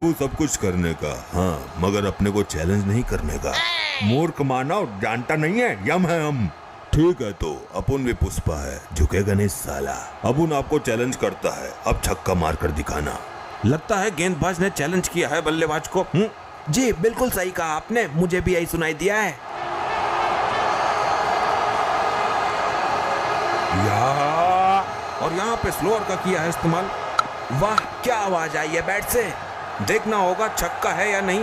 वो सब कुछ करने का, हाँ, मगर अपने को चैलेंज नहीं करने का। मूर्ख मानव जानता नहीं है, यम है हम। ठीक है तो अपुन भी पुष्पा है, झुकेगा नहीं साला। अपुन आपको चैलेंज करता है, अब छक्का मार कर दिखाना। लगता है गेंदबाज ने चैलेंज किया है बल्लेबाज को। जी बिल्कुल सही कहा आपने, मुझे भी यही सुनाई दिया है। और यहाँ पे स्लोअर का किया है इस्तेमाल। वाह क्या आवाज आई है बैट से। देखना होगा छक्का है या नहीं।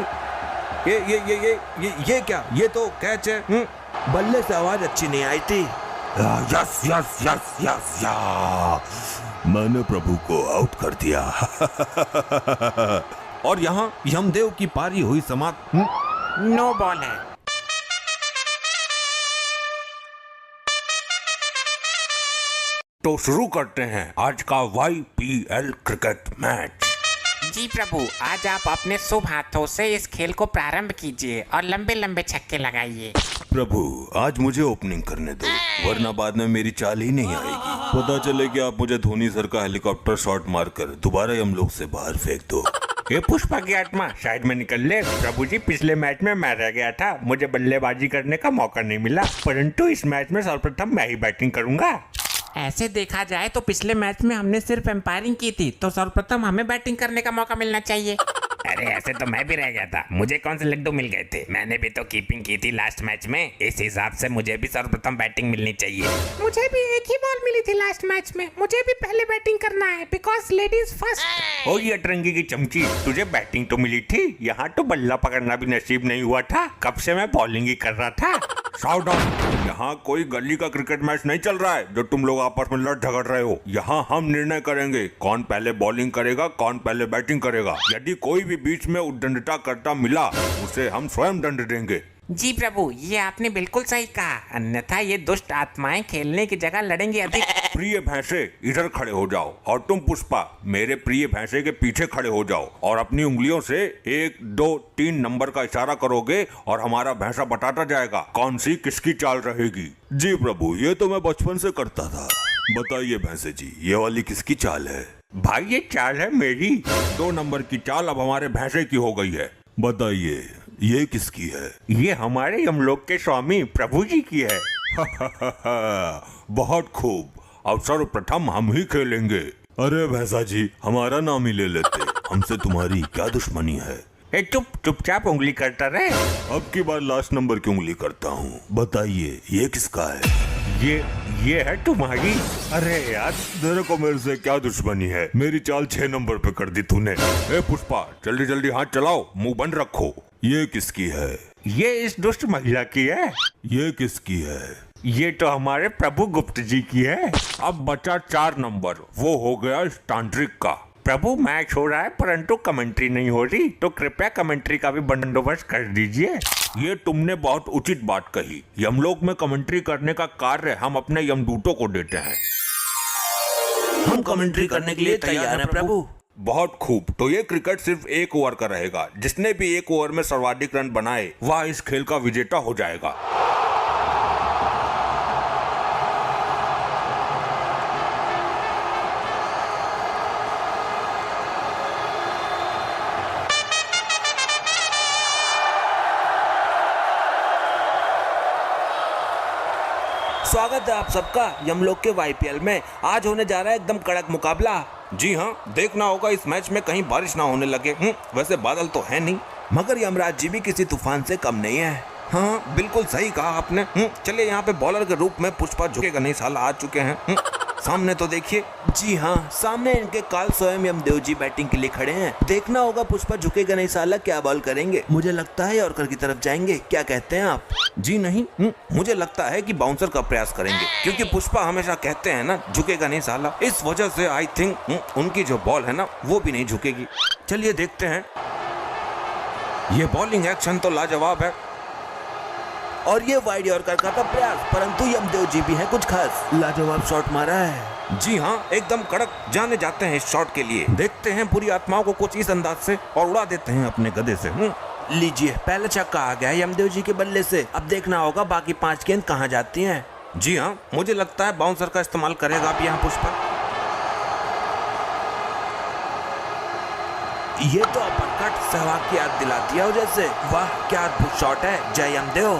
ये क्या, ये तो कैच है। बल्ले से आवाज अच्छी नहीं आई थी। यस यस यस यस या, मैंने प्रभु को आउट कर दिया। और यहाँ यमदेव की पारी हुई समाप्त। नो बॉल है। तो शुरू करते हैं आज का YPL क्रिकेट मैच। जी प्रभु, आज आप अपने शुभ हाथों से इस खेल को प्रारंभ कीजिए और लंबे लंबे छक्के लगाइए। प्रभु आज मुझे ओपनिंग करने दो, वरना बाद में मेरी चाल ही नहीं आएगी। पता चले कि आप मुझे धोनी सर का हेलीकॉप्टर शॉट मारकर दोबारा हम लोग से बाहर फेंक दो। ये पुष्पा की आत्मा साइड में निकल ले। प्रभु जी, पिछले मैच में मैं रह गया था, मुझे बल्लेबाजी करने का मौका नहीं मिला, परंतु इस मैच में सर्वप्रथम मैं ही बैटिंग करूंगा। ऐसे देखा जाए तो पिछले मैच में हमने सिर्फ एम्पायरिंग की थी, तो सर्वप्रथम हमें बैटिंग करने का मौका मिलना चाहिए। अरे ऐसे तो मैं भी रह गया था, मुझे कौन से लड्डू मिल गए थे, मैंने भी तो कीपिंग की थी लास्ट मैच में, इस हिसाब से मुझे भी सर्वप्रथम बैटिंग मिलनी चाहिए। मुझे भी एक ही बॉल मिली थी लास्ट मैच में, मुझे भी पहले बैटिंग करना है, बिकॉज लेडीज फर्स्ट। ओ ये अटरंगी की चमची, तुझे बैटिंग तो मिली थी, यहाँ तो बल्ला पकड़ना भी नसीब नहीं हुआ था, कब से मैं बॉलिंग ही कर रहा था। साउथ यहाँ कोई गली का क्रिकेट मैच नहीं चल रहा है जो तुम लोग आपस में लड़ झगड़ रहे हो। यहाँ हम निर्णय करेंगे कौन पहले बॉलिंग करेगा, कौन पहले बैटिंग करेगा। यदि कोई भी बीच में उद्दंडता करता मिला, उसे हम स्वयं दंड देंगे। जी प्रभु, ये आपने बिल्कुल सही कहा, अन्यथा ये दुष्ट आत्माएं खेलने की जगह लड़ेंगी अधिक। प्रिय भैंसे इधर खड़े हो जाओ, और तुम पुष्पा मेरे प्रिय भैंसे के पीछे खड़े हो जाओ, और अपनी उंगलियों से 1 2 3 नंबर का इशारा करोगे और हमारा भैंसा बताता जाएगा कौन सी किसकी चाल रहेगी। जी प्रभु, ये तो मैं बचपन से करता था। बताइए भैंसे जी, ये वाली किसकी चाल है? भाई ये चाल है मेरी। 2 नंबर की चाल अब हमारे भैंसे की हो गई है। बताइए ये किसकी है? ये हमारे यमलोक के स्वामी प्रभु जी की है। बहुत खूब, अब सर्वप्रथम हम ही खेलेंगे। अरे भैंसा जी, हमारा नाम ही ले लेते, हमसे तुम्हारी क्या दुश्मनी है? चुपचाप उंगली करता रहे। अब की बार लास्ट नंबर की उंगली करता हूँ। बताइए ये किसका है? ये है तुम्हारी। अरे यार, तेरे को मेरे से क्या दुश्मनी है? मेरी चाल 6 नंबर पे कर दी तूने। ए पुष्पा, जल्दी जल्दी हाथ चलाओ, मुंह बंद रखो। ये किसकी है? ये इस दुष्ट महिला की है। ये किसकी है? ये तो हमारे प्रभु गुप्त जी की है। अब बचा 4 नंबर, वो हो गया इस तांत्रिक का। प्रभु मैच हो रहा है परंतु कमेंट्री नहीं हो रही, तो कृपया कमेंट्री का भी बंदोबस्त कर दीजिए। ये तुमने बहुत उचित बात कही। यमलोक में कमेंट्री करने का कार्य हम अपने यमदूतों को देते हैं। हम कमेंट्री करने के लिए तैयार हैं प्रभु। बहुत खूब, तो ये क्रिकेट सिर्फ 1 ओवर का रहेगा। जिसने भी 1 ओवर में सर्वाधिक रन बनाए वह इस खेल का विजेता हो जाएगा। स्वागत है आप सबका यमलोक के YPL में। आज होने जा रहा है एकदम कड़क मुकाबला। जी हाँ, देखना होगा इस मैच में कहीं बारिश ना होने लगे। वैसे बादल तो है नहीं, मगर यमराज जी भी किसी तूफान से कम नहीं है। हाँ बिल्कुल सही कहा आपने। चलिए यहाँ पे बॉलर के रूप में पुष्पा झुकेगा नहीं साला आ चुके हैं। सामने तो देखिए। जी हाँ, सामने इनके काल स्वयं यमदेव जी बैटिंग के लिए खड़े हैं। देखना होगा पुष्पा झुकेगा नहीं साला क्या बॉल करेंगे। मुझे लगता है यॉर्कर की तरफ जाएंगे, क्या कहते हैं आप? जी नहीं, मुझे लगता है कि बाउंसर का प्रयास करेंगे, क्योंकि पुष्पा हमेशा कहते हैं ना झुकेगा नहीं साला, इस वजह से आई थिंक उनकी जो बॉल है ना वो भी नहीं झुकेगी। चलिए देखते हैं। ये बॉलिंग एक्शन तो लाजवाब है, और ये वाइड यॉर्कर का प्रयास, परंतु यमदेव जी भी हैं कुछ खास। लाजवाब शॉट मारा है। जी हाँ, एकदम कड़क जाने जाते हैं इस शॉट के लिए। देखते हैं पूरी आत्माओं को कुछ इस अंदाज से और उड़ा देते हैं अपने गधे से। लीजिए, पहला छक्का आ गया यमदेव जी के बल्ले से। अब देखना होगा बाकी 5 गेंद कहाँ जाती हैं। जी हाँ, मुझे लगता है बाउंसर का इस्तेमाल करेगा अब यहाँ पुष्पा। ये तो अपरकट सहवाग की याद दिला दिया जैसे। वाह क्या अद्भुत शॉट है, जय यमदेव।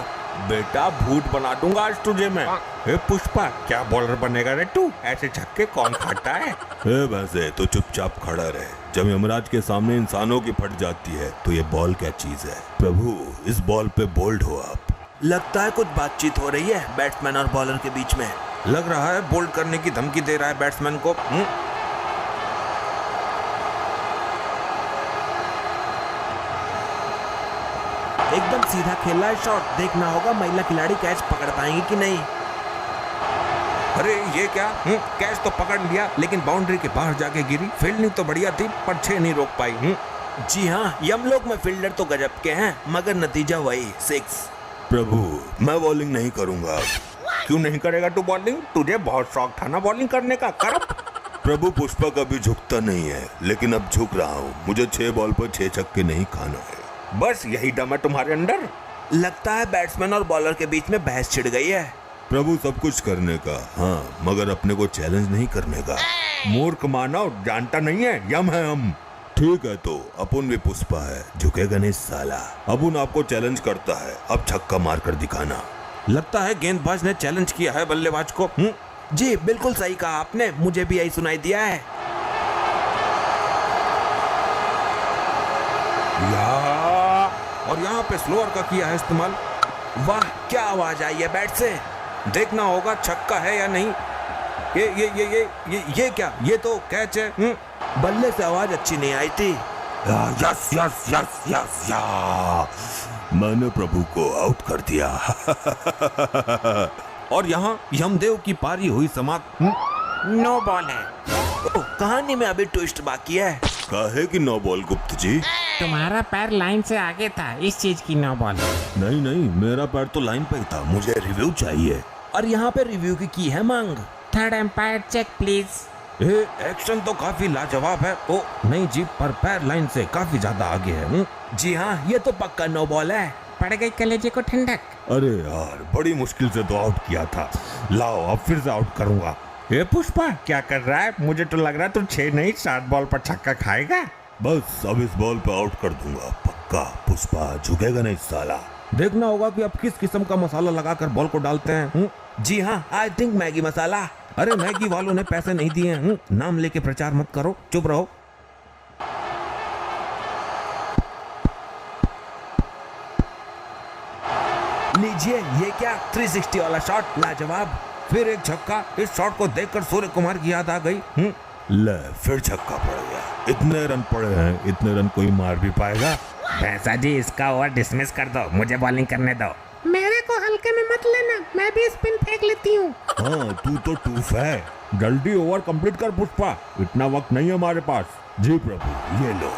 बेटा भूत बना दूंगा आज तुझे मैं। हे पुष्पा, क्या बॉलर बनेगा रे तू? ऐसे छक्के कौन खाता है? वैसे तो चुपचाप खड़ा रहे। जब यमराज के सामने इंसानों की फट जाती है तो ये बॉल क्या चीज है। प्रभु इस बॉल पे बोल्ड हो आप। लगता है कुछ बातचीत हो रही है बैट्समैन और बॉलर के बीच में। लग रहा है बोल्ड करने की धमकी दे रहा है बैट्समैन को। एकदम सीधा खेल रहा है शॉट। देखना होगा महिला खिलाड़ी कैच पकड़ पाएंगी कि नहीं। अरे ये क्या, कैच तो पकड़ लिया लेकिन बाउंड्री के बाहर जाके गिरी। फील्डिंग तो बढ़िया थी पर 6 नहीं रोक पाई। जी हाँ, यमलोक में फील्डर तो गजब के हैं मगर नतीजा वही 6। प्रभु मैं बॉलिंग नहीं करूंगा। क्यों नहीं करेगा तू बॉलिंग? तुझे बहुत शौक था ना बॉलिंग करने का, कर। प्रभु पुष्पा कभी झुकता नहीं है लेकिन अब झुक रहा हूँ। मुझे 6 बॉल पर 6 छक्के नहीं खाना है। बस यही दम है तुम्हारे अंदर। लगता है बैट्समैन और बॉलर के बीच में बहस छिड़ गई है। प्रभु सब कुछ करने का, हाँ मगर अपने को चैलेंज नहीं करने का। मूर्ख मानव, जानता नहीं है यम है हम। ठीक है तो अपुन भी पुष्पा है, झुकेगा नहीं साला। अपुन आपको चैलेंज करता है, अब छक्का मार कर दिखाना। लगता है गेंदबाज ने चैलेंज किया है बल्लेबाज को। जी बिल्कुल सही कहा आपने, मुझे भी यही सुनाई दिया है। और यहाँ पे स्लोअर का किया है इस्तेमाल। वाह क्या आवाज आई है बैट से। देखना होगा छक्का है या नहीं। ये क्या, ये तो कैच है। बल्ले से आवाज अच्छी नहीं आई थी। यस यस यस यस या मैंने प्रभु को आउट कर दिया। और यहाँ यमदेव की पारी हुई समाप्त। नो बॉल है। कहानी में अभी ट्विस्ट बाकी है। काहे की 9 बॉल गुप्त जी? तुम्हारा पैर लाइन से आगे था, इस चीज की नो बॉल। नहीं नहीं मेरा पैर तो लाइन पे ही था, मुझे रिव्यू चाहिए। और यहाँ पे रिव्यू की है मांग। Third umpire check please. Action तो काफी लाजवाब है। ओ नहीं जी, पर पैर लाइन से काफी ज्यादा आगे है। जी हाँ, ये तो पक्का नो बॉल है। पड़ गई कलेजे को ठंडक। अरे यार बड़ी मुश्किल से तो आउट किया था। लाओ अब फिर से आउट करूंगा। ये पुष्पा क्या कर रहा है? मुझे तो लग रहा है तू 6 नहीं 7 बॉल पर छक्का खाएगा। बस अब इस बॉल पे आउट कर दूंगा पक्का। पुष्पा झुकेगा नहीं साला। देखना होगा कि अब किस किस्म का मसाला लगाकर बॉल को डालते हैं। जी हाँ, आई थिंक मैगी मसाला। अरे मैगी वालों ने पैसे नहीं दिए हैं। नाम लेके प्रचार मत करो, चुप रहो। लीजिए, ये क्या 360 वाला शॉट, लाजवाब। फिर एक छक्का। इस शॉट को देखकर सूर्य कुमार की याद आ गई। ले फिर छक्का पड़ गया। इतने रन पड़े हैं, इतने रन कोई मार भी पाएगा? भैंसा जी इसका ओवर डिसमिस कर दो, मुझे बॉलिंग करने दो। मेरे को हल्के में मत लेना, मैं भी स्पिन फेंक लेती हूँ। हाँ तू तो टूफ है। जल्दी ओवर कंप्लीट कर पुष्पा, इतना वक्त नहीं है हमारे पास। जी प्रभु ये लो।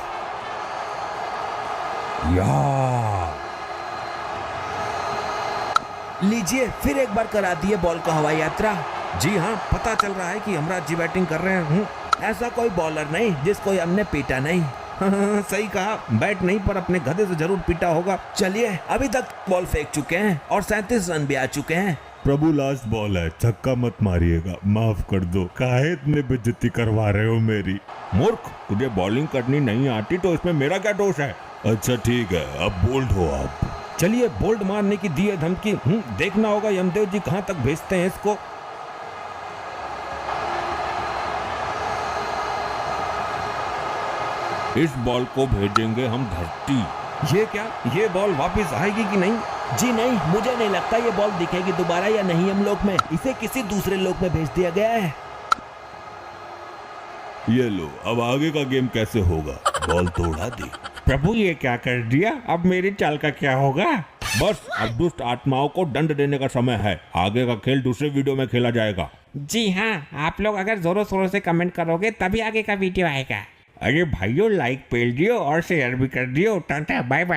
यार लीजिए, फिर एक बार करा दिए बॉल का हवाई यात्रा। जी हाँ, पता चल रहा है कि यमराज जी बैटिंग कर रहे हैं। ऐसा कोई बॉलर नहीं जिसको हमने पीटा नहीं। सही कहा, बैट नहीं पर अपने गधे से जरूर पीटा होगा। चलिए, अभी तक बॉल फेंक चुके हैं और 37 रन भी आ चुके हैं। प्रभु लास्ट बॉल है, छक्का मत मारिएगा, माफ कर दो। काहे इतने बेइज्जती करवा रहे हो मेरी? मूर्ख, तुझे बॉलिंग करनी नहीं आती तो इसमें मेरा क्या दोष है? अच्छा ठीक है, अब बोल्ड हो आप। चलिए, बोल्ड मारने की दी है धमकी। देखना होगा यमदेव जी कहां तक भेजते हैं इसको। इस बॉल को भेजेंगे हम धरती। ये क्या, ये बॉल वापस आएगी कि नहीं? जी नहीं, मुझे नहीं लगता ये बॉल दिखेगी दोबारा या नहीं हम लोग में। इसे किसी दूसरे लोग में भेज दिया गया है। ये लो, अब आगे का गेम कैसे होगा? बॉल तो उड़ा दी। प्रभु ये क्या कर दिया? अब मेरी चाल का क्या होगा? बस अब दुष्ट आत्माओं को दंड देने का समय है। आगे का खेल दूसरे वीडियो में खेला जाएगा। जी हाँ, आप लोग अगर जोरों शोरों से कमेंट करोगे तभी आगे का वीडियो आएगा। अरे भाइयों, लाइक पेल दियो और शेयर भी कर दियो। टाटा बाय बाय।